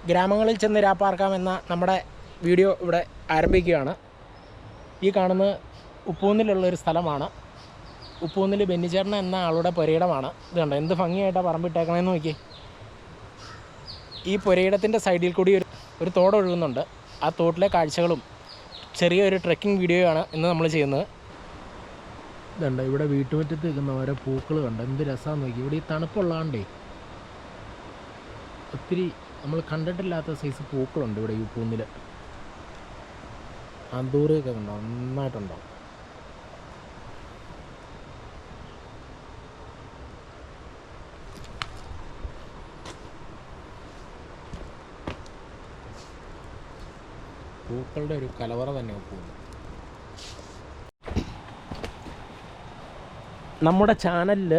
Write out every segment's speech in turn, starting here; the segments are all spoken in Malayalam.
ഗ്രാമങ്ങളിൽ ചെന്ന് രാപ്പാർക്കാമെന്ന നമ്മുടെ വീഡിയോ ഇവിടെ ആരംഭിക്കുകയാണ്. ഈ കാണുന്ന ഉപ്പൂന്നിലുള്ളൊരു സ്ഥലമാണ്. ഉപ്പൂന്നിൽ ബെന്നിച്ചേട്ടൻ എന്ന ആളുടെ പുരയിടമാണ്. ഇത് കണ്ടോ എന്ത് ഭംഗിയായിട്ടാണ് പറമ്പിട്ടേക്കണമെന്ന് നോക്കി. ഈ പുരയിടത്തിൻ്റെ സൈഡിൽ കൂടി ഒരു തോടൊഴുകുന്നുണ്ട്. ആ തോട്ടിലെ കാഴ്ചകളും ചെറിയൊരു ട്രെക്കിംഗ് വീഡിയോയാണ് ഇന്ന് നമ്മൾ ചെയ്യുന്നത്. ഇതുണ്ട് ഇവിടെ വീട്ടുമുറ്റത്ത് നിൽക്കുന്ന ഓരോ പൂക്കൾ കണ്ടോ എന്ത് രസമാണെന്ന് നോക്കി. ഇവിടെ ഈ തണുപ്പുള്ളതാണ്ടേ ഒത്തിരി നമ്മൾ കണ്ടിട്ടില്ലാത്ത സൈസ് പൂക്കളുണ്ട് ഇവിടെ ഈ പൂന്നിൽ. അന്തൂറിയൊക്കെ കണ്ടോ നന്നായിട്ടുണ്ടോ. പൂക്കളുടെ ഒരു കലവറ തന്നെ പൂന്ന്. നമ്മുടെ ചാനലിൽ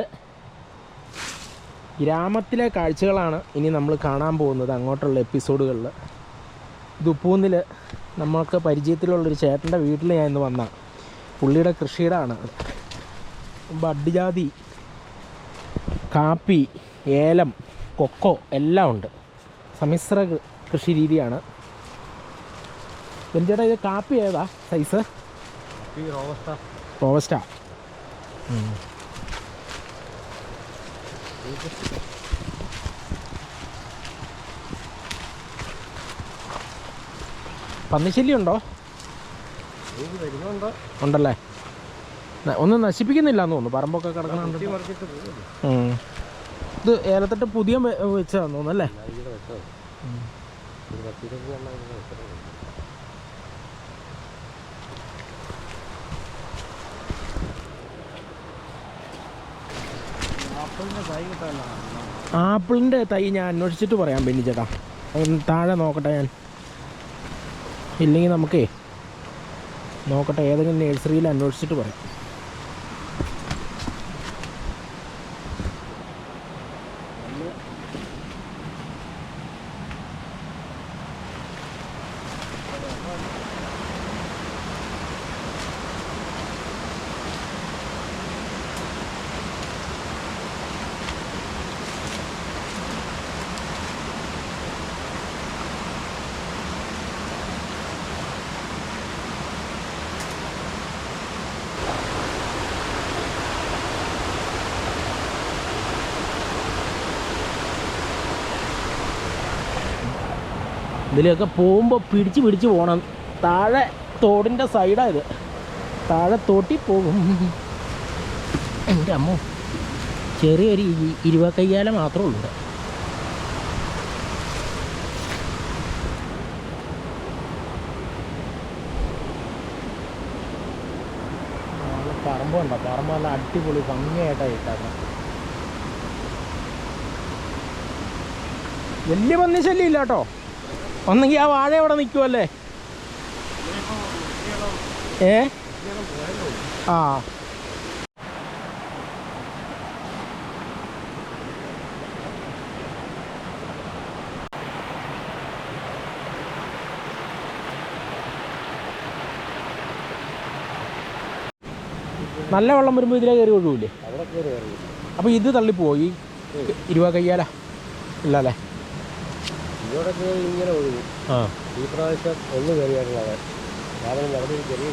ഗ്രാമത്തിലെ കാഴ്ചകളാണ് ഇനി നമ്മൾ കാണാൻ പോകുന്നത് അങ്ങോട്ടുള്ള എപ്പിസോഡുകളിൽ. ഇത് ഉപ്പൂന്നിൽ നമ്മൾക്ക് പരിചയത്തിലുള്ളൊരു ചേട്ടൻ്റെ വീട്ടിൽ ഞാൻ ഇന്ന് വന്ന പുള്ളിയുടെ കൃഷിയിടമാണ്. ബഡ് ജാതി, കാപ്പി, ഏലം, കൊക്കോ എല്ലാം ഉണ്ട്. സമ്മിശ്ര കൃഷി രീതിയാണ്. ചേട്ടാ ഇത് കാപ്പി ഏതാ സൈസ്? റോബസ്റ്റാ. പന്നിശല്യം ഉണ്ടോ? ഉണ്ടല്ലേ. ഒന്നും നശിപ്പിക്കുന്നില്ല എന്ന് തോന്നുന്നു. പറമ്പൊക്കെ കിടക്കുന്നുണ്ട്. ഇത് ഏലത്തട്ട് പുതിയ വെച്ചതാന്ന് തോന്നുന്നല്ലേ. ആപ്പിളിൻ്റെ തൈ ഞാൻ അന്വേഷിച്ചിട്ട് പറയാം ബെന്നി ചേട്ടാ. താഴെ നോക്കട്ടെ ഞാൻ. ഇല്ലെങ്കിൽ നമുക്കേ നോക്കട്ടെ ഏതെങ്കിലും നഴ്സറിയിൽ അന്വേഷിച്ചിട്ട് പറയാം. ഇതിലൊക്കെ പോകുമ്പോൾ പിടിച്ച് പോകണം. താഴെ തോടിൻ്റെ സൈഡായത്. താഴെ തോട്ടി പോകും. എൻ്റെ അമ്മോ ചെറിയൊരു 20 കയ്യാല മാത്രമേ ഉള്ളൂ. പറമ്പുണ്ടോ? പറമ്പ് നല്ല അടിപൊളി ഭംഗിയായിട്ടാണ് ഇട്ടേക്കണം. വലിയ പന്നി ശല്യം ഇല്ല കേട്ടോ. ഒന്നെങ്കിൽ ആ വാഴ അവിടെ നിൽക്കുമല്ലേ. ആ നല്ല വെള്ളം വരുമ്പോൾ ഇതിലെ കയറി ഒഴുകൂലേ? അപ്പോൾ ഇത് തള്ളിപ്പോയി 20 കയ്യാല ഇല്ല അല്ലേ? ഇങ്ങോട്ടൊക്കെ ഇങ്ങനെ ഒഴുകും. ഈ പ്രാവശ്യം ഒന്ന് കയറിയായിട്ടുള്ളത് കാരണം അവിടെ ഒരു ചെറിയ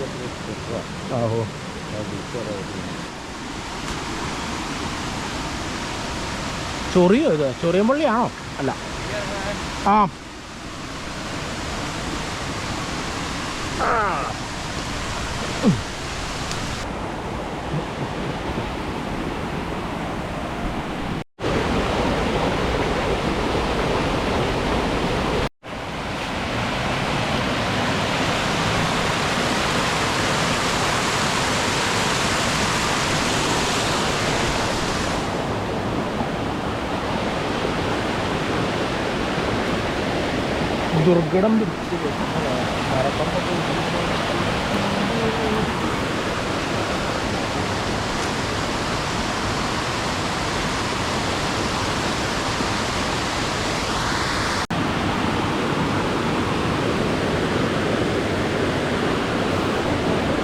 ആഹോ ചൊറിയോ? ഇത് ചൊറിയൻ പള്ളിയാണോ? അല്ല. ആ ദുർഘടം പിടിച്ച്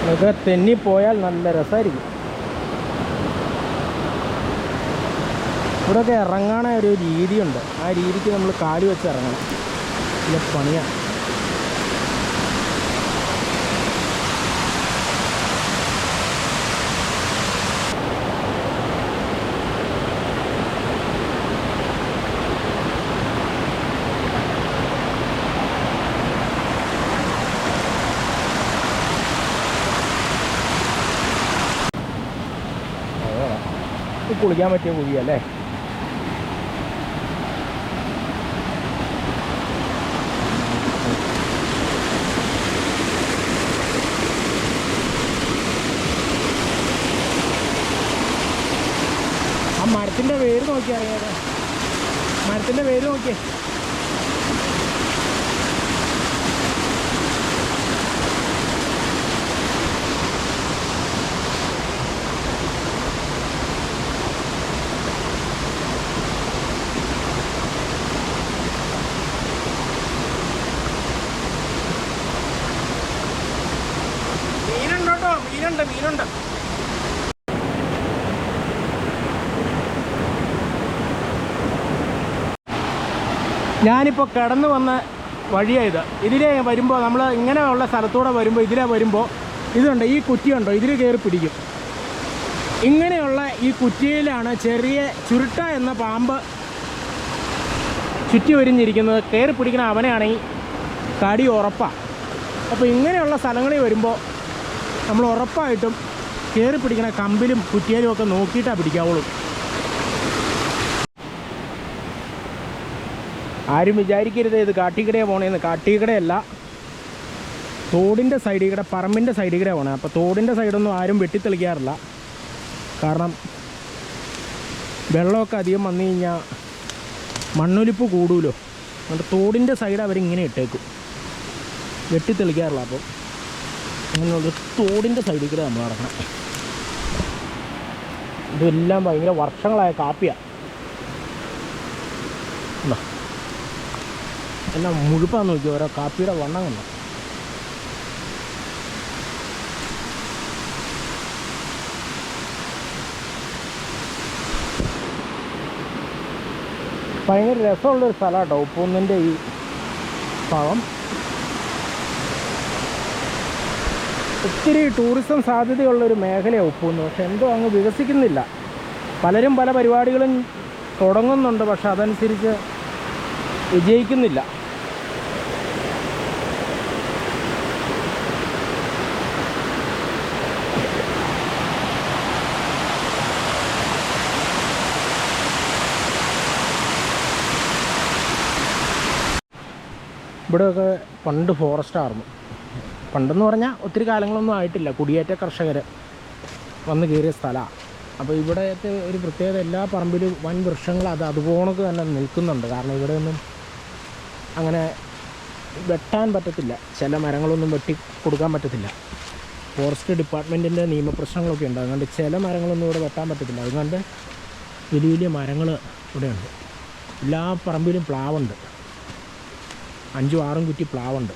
അതൊക്കെ തെന്നിപ്പോയാൽ നല്ല രസമായിരിക്കും. ഇവിടെയൊക്കെ ഇറങ്ങാൻ ഒരു രീതിയുണ്ട്. ആ രീതിക്ക് നമ്മൾ കാല് വെച്ച് ഇറങ്ങണം. ഇതിലെ പണിയാണ്. കുളിക്കാൻ പറ്റിയ കുഴിയല്ലേ. ആ മരത്തിൻ്റെ വേര് നോക്കി അറിയാതെ, മരത്തിൻ്റെ വേര് നോക്കിയേ. മീനുണ്ട്. ഞാനിപ്പോൾ കടന്നു വന്ന വഴിയായത്. ഇതിലെ വരുമ്പോൾ നമ്മൾ ഇങ്ങനെയുള്ള സ്ഥലത്തൂടെ വരുമ്പോൾ ഇതിലെ വരുമ്പോൾ ഇതുണ്ട്, ഈ കുറ്റിയുണ്ടോ, ഇതിൽ കയറി പിടിക്കും. ഇങ്ങനെയുള്ള ഈ കുറ്റിയിലാണ് ചെറിയ ചുരുട്ട എന്ന പാമ്പ് ചുറ്റി വരിഞ്ഞിരിക്കുന്നത്. കയറി പിടിക്കുന്ന അവനെയാണെങ്കിൽ കടി ഉറപ്പാണ്. അപ്പോൾ ഇങ്ങനെയുള്ള സ്ഥലങ്ങളിൽ വരുമ്പോൾ നമ്മൾ ഉറപ്പായിട്ടും കയറി പിടിക്കുന്ന കമ്പിലും കുറ്റിയിലും ഒക്കെ നോക്കിയിട്ടാണ് പിടിക്കാവുള്ളൂ. ആരും വിചാരിക്കരുത് ഇത് കാട്ടിക്കടയെ പോണേന്ന്. കാട്ടിക്കടയല്ല, തോടിൻ്റെ സൈഡിൽ കൂടെ, പറമ്പിൻ്റെ സൈഡിൽ കൂടെ പോണേ. അപ്പോൾ തോടിൻ്റെ സൈഡൊന്നും ആരും വെട്ടിത്തെളിക്കാറില്ല. കാരണം വെള്ളമൊക്കെ അധികം വന്നു കഴിഞ്ഞാൽ മണ്ണൊലിപ്പ് കൂടുമല്ലോ. അതുകൊണ്ട് തോടിൻ്റെ സൈഡ് അവരിങ്ങനെ ഇട്ടേക്കും, വെട്ടിത്തെളിക്കാറില്ല. അപ്പോൾ അങ്ങനെയുള്ള തോടിൻ്റെ സൈഡിൽ കൂടെ നമ്മൾ നടക്കണം. ഇതെല്ലാം ഭയങ്കര വർഷങ്ങളായ കാപ്പിയാണ്. എല്ലാം മുഴുപ്പാന്ന് നോക്കി ഓരോ കാപ്പിയുടെ വണ്ണം കണ്ടോ. ഭയങ്കര രസമുള്ളൊരു സ്ഥലമാണ് കേട്ടോ ഉപ്പൂന്നിൻ്റെ ഈ ഭാഗം. ഒത്തിരി ടൂറിസം സാധ്യതയുള്ളൊരു മേഖലയാണ് ഉപ്പൂന്ന്. പക്ഷെ എന്തോ അങ്ങ് വികസിക്കുന്നില്ല. പലരും പല പരിപാടികളും തുടങ്ങുന്നുണ്ട്, പക്ഷെ അതനുസരിച്ച് വിജയിക്കുന്നില്ല. ഇവിടെയൊക്കെ പണ്ട് ഫോറസ്റ്റായിരുന്നു. പണ്ടെന്ന് പറഞ്ഞാൽ ഒത്തിരി കാലങ്ങളൊന്നും ആയിട്ടില്ല. കുടിയേറ്റ കർഷകർ വന്ന് കയറിയ സ്ഥലമാണ്. അപ്പോൾ ഇവിടത്തെ ഒരു പ്രത്യേകത, എല്ലാ പറമ്പിലും വൻ വൃക്ഷങ്ങൾ അതുപോണക്ക് തന്നെ നിൽക്കുന്നുണ്ട്. കാരണം ഇവിടെയൊന്നും അങ്ങനെ വെട്ടാൻ പറ്റത്തില്ല, ചില മരങ്ങളൊന്നും വെട്ടി കൊടുക്കാൻ പറ്റത്തില്ല. ഫോറസ്റ്റ് ഡിപ്പാർട്ട്മെൻറ്റിൻ്റെ നിയമപ്രശ്നങ്ങളൊക്കെ ഉണ്ട്. അതുകൊണ്ട് ചില മരങ്ങളൊന്നും ഇവിടെ വെട്ടാൻ പറ്റത്തില്ല. അതുകൊണ്ട് വലിയ വലിയ മരങ്ങൾ ഇവിടെയുണ്ട്. എല്ലാ പറമ്പിലും പ്ലാവുണ്ട്, 5-6 കുറ്റി പ്ലാവുണ്ട്.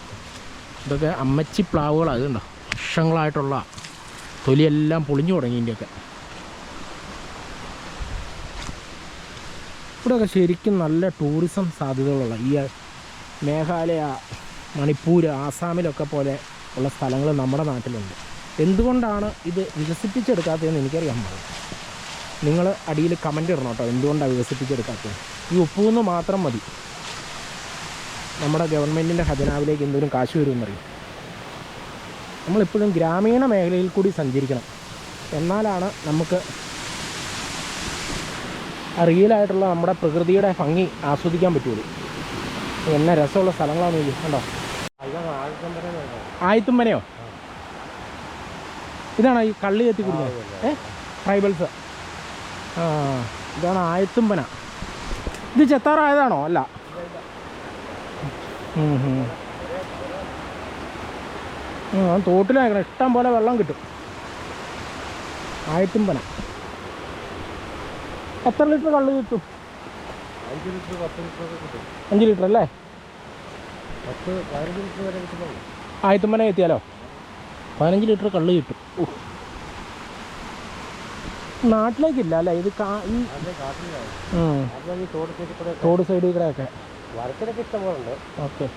ഇതൊക്കെ അമ്മച്ചി പ്ലാവുകളാണ്. അതുണ്ടോ, വർഷങ്ങളായിട്ടുള്ള തൊലിയെല്ലാം പൊളിഞ്ഞു തുടങ്ങി. ഇതിൻ്റെയൊക്കെ ഇവിടെയൊക്കെ ശരിക്കും നല്ല ടൂറിസം സാധ്യതകളുള്ള, ഈ മേഘാലയ, മണിപ്പൂർ, ആസാമിലൊക്കെ പോലെ ഉള്ള സ്ഥലങ്ങൾ നമ്മുടെ നാട്ടിലുണ്ട്. എന്തുകൊണ്ടാണ് ഇത് വികസിപ്പിച്ചെടുക്കാത്തതെന്ന് എനിക്കറിയാൻ പാടില്ല. നിങ്ങൾ അടിയിൽ കമൻ്റ് ഇടണം കേട്ടോ, എന്തുകൊണ്ടാണ് വികസിപ്പിച്ചെടുക്കാത്തത്. ഈ ഉപ്പൂന്ന് മാത്രം മതി നമ്മുടെ ഗവൺമെൻറ്റിൻ്റെ ഖജനാവിലേക്ക് എന്തോരം കാശ് വരുമെന്നറിയും. നമ്മളിപ്പോഴും ഗ്രാമീണ മേഖലയിൽ കൂടി സഞ്ചരിക്കണം. എന്നാലാണ് നമുക്ക് റിയലായിട്ടുള്ള നമ്മുടെ പ്രകൃതിയുടെ ഭംഗി ആസ്വദിക്കാൻ പറ്റുള്ളൂ. എന്നെ രസമുള്ള സ്ഥലങ്ങളാണെന്ന് ചോദിക്കും. കണ്ടോ, ആയിത്തുമ്പനയോ? ഇതാണോ ഈ കള്ളി കത്തി കുടിക്കുന്നത്? ട്രൈബൽസ്. ഇതാണ് ആയത്തുമ്പന. ഇത് ചെത്താറായതാണോ? അല്ല. തോട്ടിലാക്കണം, ഇഷ്ടം പോലെ വെള്ളം കിട്ടും. ആയത്തുമ്പന. എത്ര ലിറ്റർ കള്ള് കിട്ടും? 5 ലിറ്റർ 10 ലിറ്ററൊക്കെ കിട്ടും. 5 ലിറ്റർ അല്ലേ? 10-15 ലിറ്റർ വരെ കിട്ടും. ആയത്തുമ്പന എത്തിയാലോ 15 ലിറ്റർ കള്ള് കിട്ടും. നാട്ടിലേക്കില്ല അല്ലേ ഇത്? തോട് സൈഡിൽ കൂടെ ഒക്കെ മരത്തിനൊക്കെ ഇഷ്ടം പോലെ ഉണ്ട്. ഓക്കെ.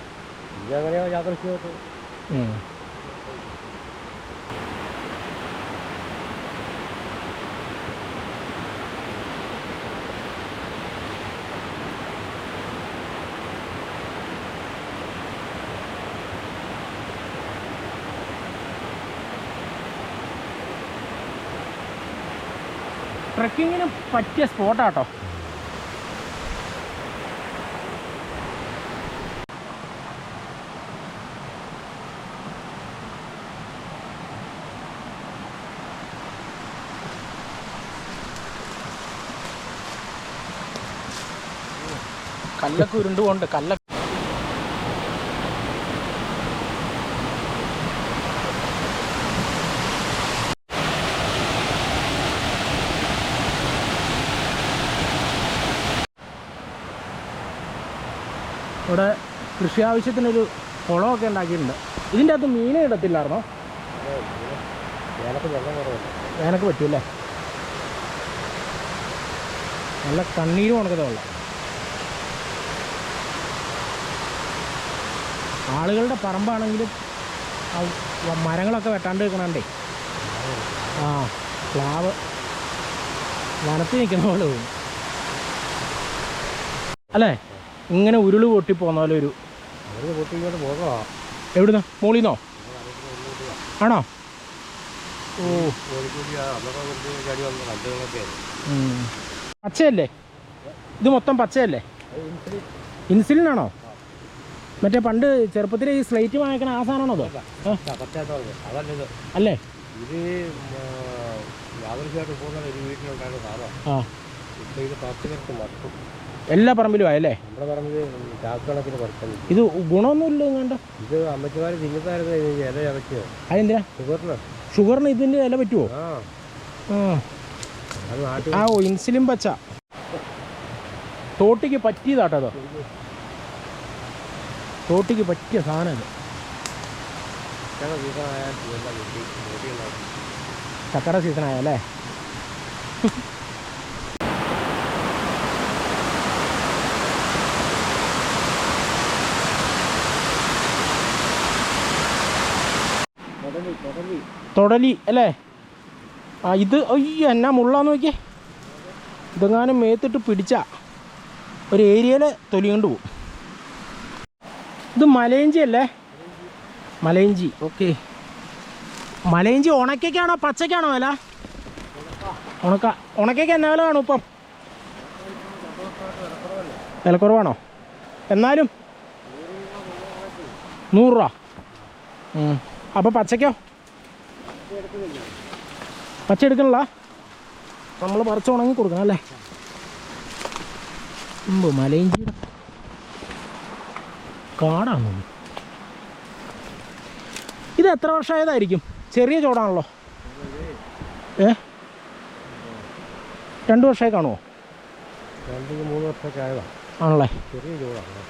ഇതങ്ങനെയോ യാദൃശ്യമായിട്ട്. ട്രക്കിങ്ങിന് പറ്റിയ സ്പോട്ടാട്ടോ. കല്ലൊക്കെ ഉരുണ്ടുകൊണ്ട് ഇവിടെ കൃഷി ആവശ്യത്തിനൊരു കുളമൊക്കെ ഉണ്ടാക്കിയിട്ടുണ്ട്. ഇതിൻ്റെ അകത്ത് മീൻ ഇടത്തില്ലായിരുന്നോ? വേനക്ക് പറ്റൂല്ലേ? നല്ല കണ്ണീരും ഉണക്കത്തെ വെള്ളം. ആളുകളുടെ പറമ്പാണെങ്കിലും മരങ്ങളൊക്കെ വെട്ടാണ്ട് വെക്കണണ്ടേ. ആ പ്ലാവ് വനത്തിൽ നിൽക്കുന്ന പോലെ തോന്നും അല്ലേ? ഇങ്ങനെ ഉരുള് പൊട്ടിപ്പോന്ന പോലെ ഒരു. എവിടുന്നാ? മോളിന്നോ? ആണോ? ഓ പച്ചയല്ലേ ഇത്? മൊത്തം പച്ചയല്ലേ? ഇൻസുലിനാണോ? മറ്റേ പണ്ട് ചെറുപ്പത്തിൽ ഈ സ്ലേറ്റ് വാങ്ങിക്കണ ആ സാധനമാണോ അത്? അല്ലേ? ആ എല്ലാ പറമ്പിലും ആയല്ലേ? ഇത് ഗുണമൊന്നുമില്ല കണ്ട. ഇത് അമ്മച്ചിമാര് തിന്നത്തായിരുന്നു ഇല ചവയ്ക്കോ. അതെന്തിനാ? ഷുഗറിന് ഇതിൻ്റെ ഇല പറ്റുമോ? ആ ഓ ഇൻസുലിൻ പച്ച തോട്ടിക്ക് പറ്റിയതാട്ടോ. തോട്ടിക്ക് പറ്റിയ സാധനം ഇത്. ചക്കട സീസണായല്ലേ? തൊടലി അല്ലേ? ആ ഇത് അയ്യോ എന്നാ മുള്ളാന്ന് നോക്കിയേ. ഇതെങ്ങാനും മേത്തിട്ട് പിടിച്ച ഒരു ഏരിയയിൽ തൊലി കൊണ്ട് പോവും. ഇത് മലയിഞ്ചി അല്ലേ? മലയിഞ്ചി. ഓക്കെ. മലയിഞ്ചി ഉണക്കയ്ക്കാണോ പച്ചയ്ക്കാണോ വില? ഉണക്കയ്ക്ക് എന്നാ വില കാണും ഇപ്പം? വിലക്കുറവാണോ? എന്നാലും 100 രൂപ. അപ്പോൾ പച്ചയ്ക്കോ? പച്ച എടുക്കണില്ല, നമ്മൾ പറിച്ച് ഉണങ്ങി കൊടുക്കണം അല്ലേ? മലയിഞ്ചിയുടെ കാടാണോ ഇത്? എത്ര വർഷമായതായിരിക്കും? ചെറിയ ചോടാണല്ലോ. 2 വർഷമായി കാണുമോ? 2-3 വർഷമൊക്കെ ആയതാ ആണല്ലേ? ചെറിയ ചോടാണ്.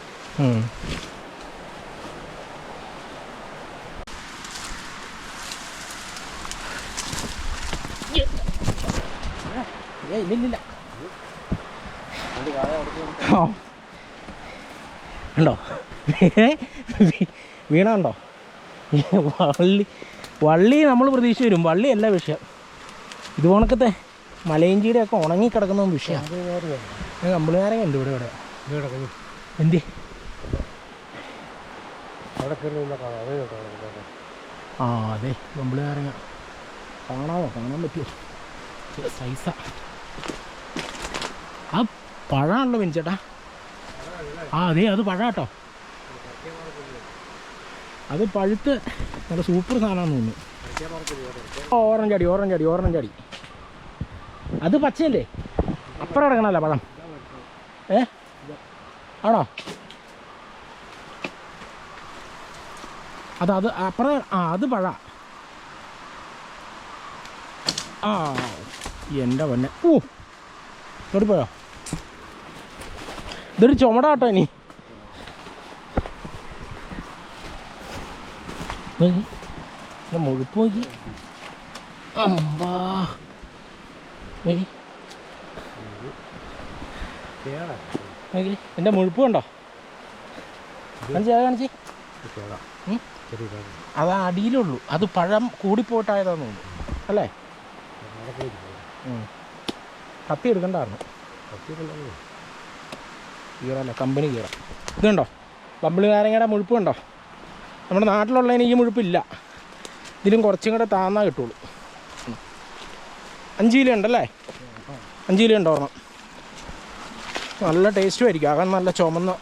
ഇല്ലില്ല. ഉണ്ടോ? വീണുണ്ടോ? വള്ളി നമ്മൾ പ്രതീക്ഷ വരും. വള്ളിയല്ല വിഷയം. ഇത് ഉണക്കത്തെ മലയിഞ്ചിയുടെ ഒക്കെ ഉണങ്ങിക്കിടക്കുന്ന വിഷയമാണ്. കമ്പിളിനാരങ്ങ ഉണ്ട് ഇവിടെ. എന്തി? ആ അതെ കമ്പിളിനാരങ്ങ കാണാമോ? കാണാൻ പറ്റുമോ? സൈസാ. ആ പഴമാണല്ലോ മിനിച്ചേട്ടാ. ആ അതെ അത് പഴാട്ടോ. അത് പഴുത്ത് നല്ല സൂപ്പർ സാധനമാണെന്ന് തോന്നുന്നു. ഓറഞ്ചടി. അത് പച്ചയല്ലേ? അപ്പുറം കിടക്കണല്ലോ പഴം. ആണോ? അത് അപ്പുറം. അത് പഴ. ആ എൻ്റെ പൊന്നെ. ഓടിപ്പോയോ? ഇതൊരു ചുമടാട്ടോ. ഇനി മുഴുപ്പ് നോക്കി. അമ്പാ എൻ്റെ മുഴുപ്പ് കണ്ടോ? കാണിച്ചേ അത് അടിയിലുള്ളൂ, അത് പഴം കൂടിപ്പോയിട്ടായതാന്ന് തോന്നുന്നു അല്ലേ? കത്തി എടുക്കണ്ടായിരുന്നു. കീറല്ലേ, കമ്പനി കീറാം. ഇതുണ്ടോ ബമ്പിളി നാരങ്ങയുടെ മുഴുപ്പ് കണ്ടോ? നമ്മുടെ നാട്ടിലുള്ളതിന് ഈ മുഴുപ്പില്ല, ഇതിലും കുറച്ചും കൂടെ താന്നാ കിട്ടുള്ളൂ. 5 കിലോ ഉണ്ടല്ലേ? 5 കിലോ ഉണ്ടോ? ഓർമ്മ നല്ല ടേസ്റ്റും ആയിരിക്കും, ആകാൻ നല്ല ചുമന്ന്.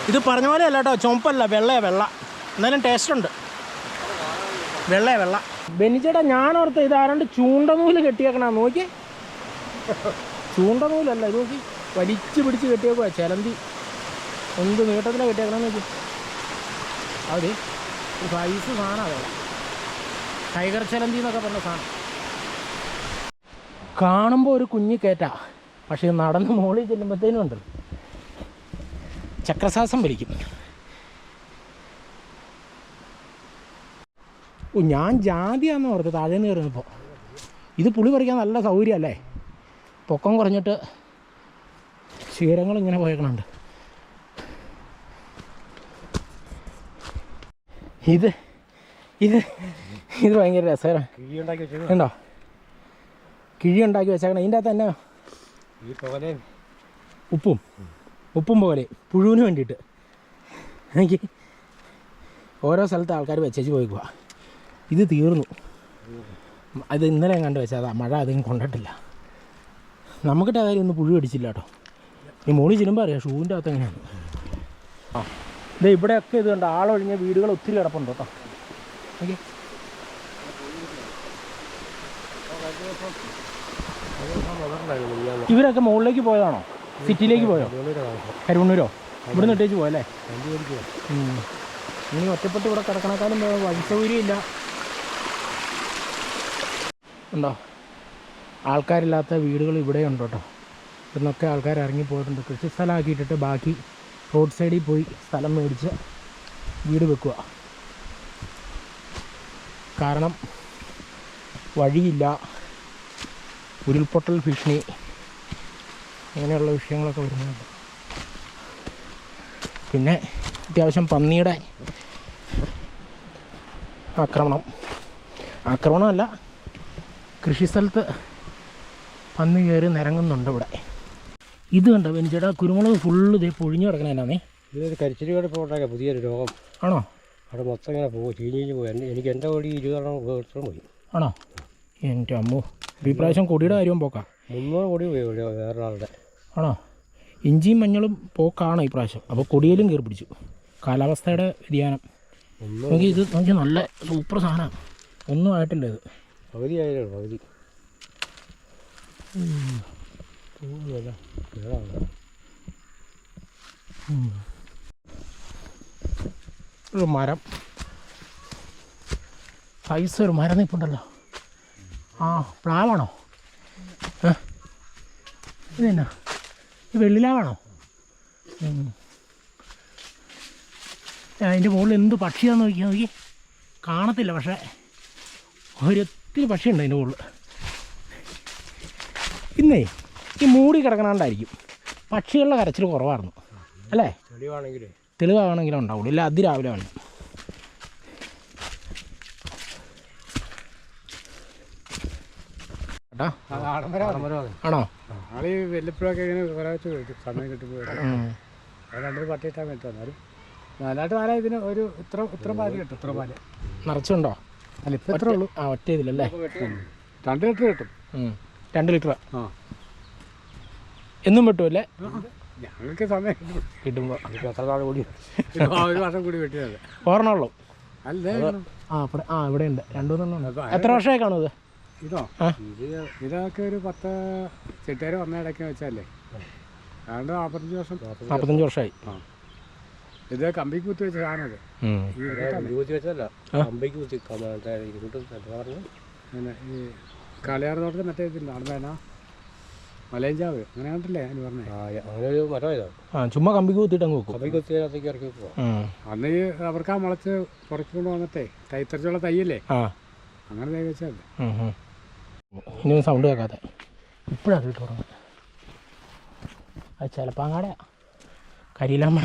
ഇത് പറഞ്ഞ പോലെ അല്ല കേട്ടോ, ചുമപ്പല്ല, വെള്ളയാ വെള്ള. എന്നാലും ടേസ്റ്റ് ഉണ്ട്. വെള്ളയാ വെള്ള. ബെന്നിച്ചേട്ടാ ഞാനോർത്ത് ഇത് ആരാണ്ട് ചൂണ്ടനൂല് കെട്ടിയേക്കണ നോക്കി. ചൂണ്ടനൂലല്ല ഇത്, നോക്കി വലിച്ചു പിടിച്ച് കെട്ടിയേക്കുക. ചിലന്തി എന്ത് നീട്ടത്തിലാണ് കെട്ടിയേക്കണമെന്ന് നോക്കി. അതെ ഒരു സൈസ് സാധനമാണ് വെള്ളം, ടൈഗർ ചിലന്തി എന്നൊക്കെ പറഞ്ഞ സാധനം. കാണുമ്പോൾ ഒരു കുഞ്ഞി കയറ്റാ, പക്ഷേ നടന്ന് മുകളിൽ ചെല്ലുമ്പോഴത്തേനും ഉണ്ട് ചക്രശ്വാസം വലിക്കും. ഓ ഞാൻ ജാതിയാന്ന് ഓർത്ത് താഴെ നിന്ന് കയറുന്നപ്പോൾ. ഇത് പുളി പറിക്കാൻ നല്ല സൗകര്യമല്ലേ, പൊക്കം കുറഞ്ഞിട്ട് ശീരങ്ങളിങ്ങനെ പോയേക്കണുണ്ട്. ഇത് ഇത് ഇത് ഭയങ്കര രസകരം. ഉണ്ടോ കിഴി ഉണ്ടാക്കി വെച്ചേക്കണം. ഇതിൻ്റെ അകത്ത് തന്നെ ഉപ്പും പോലെ പുഴുവിന് വേണ്ടിയിട്ട് എനിക്ക് ഓരോ സ്ഥലത്ത് ആൾക്കാർ വെച്ചേച്ച് പോയിക്കുക. ഇത് തീർന്നു, അത് ഇന്നലെ കണ്ട് വെച്ചാൽ മഴ അധികം കൊണ്ടിട്ടില്ല. നമുക്കിട്ട് അതായത് ഒന്നും പുഴു അടിച്ചില്ല കേട്ടോ. ഈ മോളിൽ ചെല്ലുമ്പോൾ അറിയാം ഷൂവിൻ്റെ അകത്ത് എങ്ങനെയാണ്. ആ ഇത് ഇവിടെയൊക്കെ ഇത് കണ്ട് ആളൊഴിഞ്ഞ വീടുകൾ ഒത്തിരി കിടപ്പുണ്ട് കേട്ടോ. ഓക്കെ ഇവരൊക്കെ മുകളിലേക്ക് പോയതാണോ? സിറ്റിയിലേക്ക് പോയോ? കരുവണ്ണൂരോ? ഇവിടുന്ന് ഇട്ടേച്ച് പോയല്ലേ? ഇനി ഒറ്റപ്പെട്ട് ഇവിടെ കിടക്കണേക്കാളും വഴി സൗകര്യം ഇല്ല. ഉണ്ടോ ആൾക്കാരില്ലാത്ത വീടുകൾ ഇവിടെ ഉണ്ട് കേട്ടോ. ഇവിടുന്നൊക്കെ ആൾക്കാർ ഇറങ്ങിപ്പോയിട്ടുണ്ട്. കൃഷി സ്ഥലമാക്കിയിട്ടിട്ട് ബാക്കി റോഡ് സൈഡിൽ പോയി സ്ഥലം മേടിച്ച് വീട് വെക്കുക. കാരണം വഴിയില്ല, ഉരുൾപൊട്ടൽ ഭീഷണി, അങ്ങനെയുള്ള വിഷയങ്ങളൊക്കെ വരുന്നുണ്ട്. പിന്നെ അത്യാവശ്യം പന്നിയുടെ ആക്രമണമല്ല, കൃഷിസ്ഥലത്ത് പന്നി കയറി നിരങ്ങുന്നുണ്ട് ഇവിടെ. ഇത് കണ്ടോ ബെനിച്ചേട്ടാ, കുരുമുളക് ഫുള്ള് ഇതേ പൊഴിഞ്ഞു കിടക്കണ എന്നാന്നേ. ഇതൊരു കരിച്ചിരിയോടെ പോകട്ടെ, പുതിയൊരു രോഗം ആണോ? അവിടെ മൊത്തം ഇങ്ങനെ പോകും, ചീഞ്ഞ് പോയി. എനിക്ക് എൻ്റെ കൂടി 20 പോയി. ആണോ? എൻ്റെ അമ്മോ, ഈ പ്രാവശ്യം കൊടിയുടെ കാര്യവും പോക്കാം. 300 കോടി പോയി വേറൊരാളുടെ. ആണോ? ഇഞ്ചിയും മഞ്ഞളും പോക്കാണ് ഈ പ്രാവശ്യം. അപ്പോൾ കൊടിയിലും കയറി പിടിച്ചു. കാലാവസ്ഥയുടെ വ്യതിയാനം. നോക്കി ഇത് നോക്കി, നല്ല സൂപ്പർ സാധനമാണ്. ഒന്നും ആയിട്ടില്ല ഇത്. പകുതി ആയാലും പകുതി ഒരു മരം, സൈസ് ഒരു മരം നിൽപ്പുണ്ടല്ലോ. ആ പ്ലാവാണോ? ഇതെന്നാ ഈ വെള്ളിലാവാണോ? അതിൻ്റെ മുകളിൽ എന്ത് പക്ഷിയാന്ന് നോക്കി കാണത്തില്ല, പക്ഷേ ഒത്തിരി പക്ഷിയുണ്ട് അതിൻ്റെ മുകളിൽ. ഇന്നേ ഈ മൂടി കിടക്കണോണ്ടായിരിക്കും പക്ഷികളുടെ കരച്ചിൽ കുറവായിരുന്നു അല്ലേ? തെളിവാണെങ്കിലും ഉണ്ടാവുള്ളൂ, ഇല്ല അതിരാവിലെ വേണം. ആണോ? വല്ലപ്പോഴൊക്കെ ഇങ്ങനെ സമയം കിട്ടുമ്പോൾ രണ്ടു പട്ടിയിട്ടാൻ പറ്റും. എന്നാലും 4 പാല ഇതിന് ഒരു ഇത്ര പാല് കിട്ടും. ഇത്ര പാല് നിറച്ചുണ്ടോ? അല്ല ഇപ്പം എത്ര ഉള്ളൂ. ആ ഒറ്റ ഇതിലല്ലേ? 2 ലിറ്റർ കിട്ടും. 2 ലിറ്റർ. ആ എന്നും വെട്ടുമല്ലേ? ഞങ്ങൾക്ക് സമയം കിട്ടുമ്പോൾ എത്ര നാൾ കൂടി ഒരു വർഷം കൂടി വെട്ടിയത് ഓർണമുള്ളൂ. അല്ലേ? ഇവിടെ ഉണ്ട് 2-3 എത്ര വർഷമായി കാണും ഇത്? ഇതോ ഇതൊക്കെ ഒരു 10 ചിട്ടേര് വന്ന ഇടയ്ക്ക് വെച്ചല്ലേ, അതുകൊണ്ട് 45 വർഷമായി. ഇത് കമ്പിക്ക് കുത്തി വെച്ച സാധനം കുത്തി വെച്ചതല്ല, കമ്പിക്ക് കുത്തി പിന്നെ ഈ കാളിയാർ തോട്ടത്തിൽ മറ്റേ ഇതില്ല അവിടെ മലയഞ്ചാവ് അങ്ങനെ കണ്ടില്ലേ ഞാൻ പറഞ്ഞേ? അങ്ങനെ ഒരു മരമായതാണ്. ചുമ്മാ കമ്പിക്ക് കുത്തിയിട്ട് അങ്ങ് വെക്കും. കമ്പിക്ക് കുത്തിയതിനകത്തേക്ക് ഇറക്കി വെക്കുക. അന്ന് ഈ റബ്ബർക്കാ മുളച്ച് പുറത്തുകൊണ്ട് വന്നിട്ടേ തൈത്തരച്ചുള്ള തൈയല്ലേ, അങ്ങനെ തൈ വെച്ചല്ലേ. ഇനി സൗണ്ട് കേൾക്കാതെ ഇപ്പോഴാണ് വീട്ടിൽ തുടങ്ങുന്നത്. അത് ചിലപ്പാങ്ങാടെ കരിയിലാമ്പ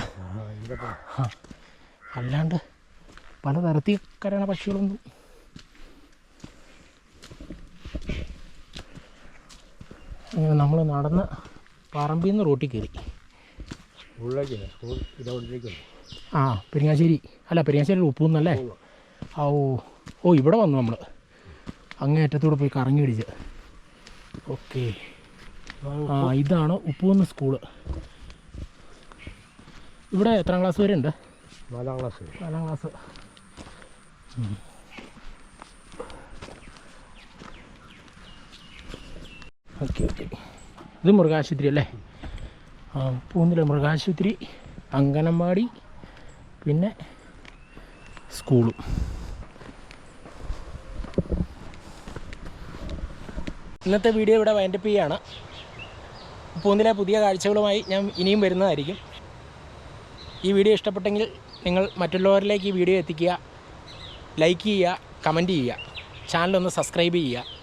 അല്ലാണ്ട് പല തരത്തിൽ കരയണ പക്ഷികളൊന്നും. അങ്ങനെ നമ്മൾ നടന്ന് പറമ്പിൽ നിന്ന് റോട്ടിൽ കയറി പെരിങ്ങാശ്ശേരി പെരിങ്ങാശ്ശേരി ഉപ്പൂന്നല്ലേ? ഓ ഇവിടെ വന്നു നമ്മൾ അങ്ങേയറ്റത്തൂടെ പോയി കറങ്ങി അടിച്ച്. ഓക്കെ, ഇതാണ് ഉപ്പൂന്ന് സ്കൂള്. ഇവിടെ എത്രാം ക്ലാസ് വരെ ഉണ്ട്? 4ാം ക്ലാസ്. 4ാം ക്ലാസ്. ഓക്കെ. ഇത് മൃഗാശുപത്രി അല്ലേ? ഉപ്പൂന്നിലെ മൃഗാശുപത്രി, അങ്കനവാടി, പിന്നെ സ്കൂളും. ഇന്നത്തെ വീഡിയോ ഇവിടെ വൈൻഡപ്പ് ചെയ്യുകയാണ്. ഉപ്പൂന്നിലെ പുതിയ കാഴ്ചകളുമായി ഞാൻ ഇനിയും വരുന്നതായിരിക്കും. ഈ വീഡിയോ ഇഷ്ടപ്പെട്ടെങ്കിൽ നിങ്ങൾ മറ്റുള്ളവരിലേക്ക് ഈ വീഡിയോ എത്തിക്കുക, ലൈക്ക് ചെയ്യുക, കമൻറ്റ് ചെയ്യുക, ചാനലൊന്ന് സബ്സ്ക്രൈബ് ചെയ്യുക.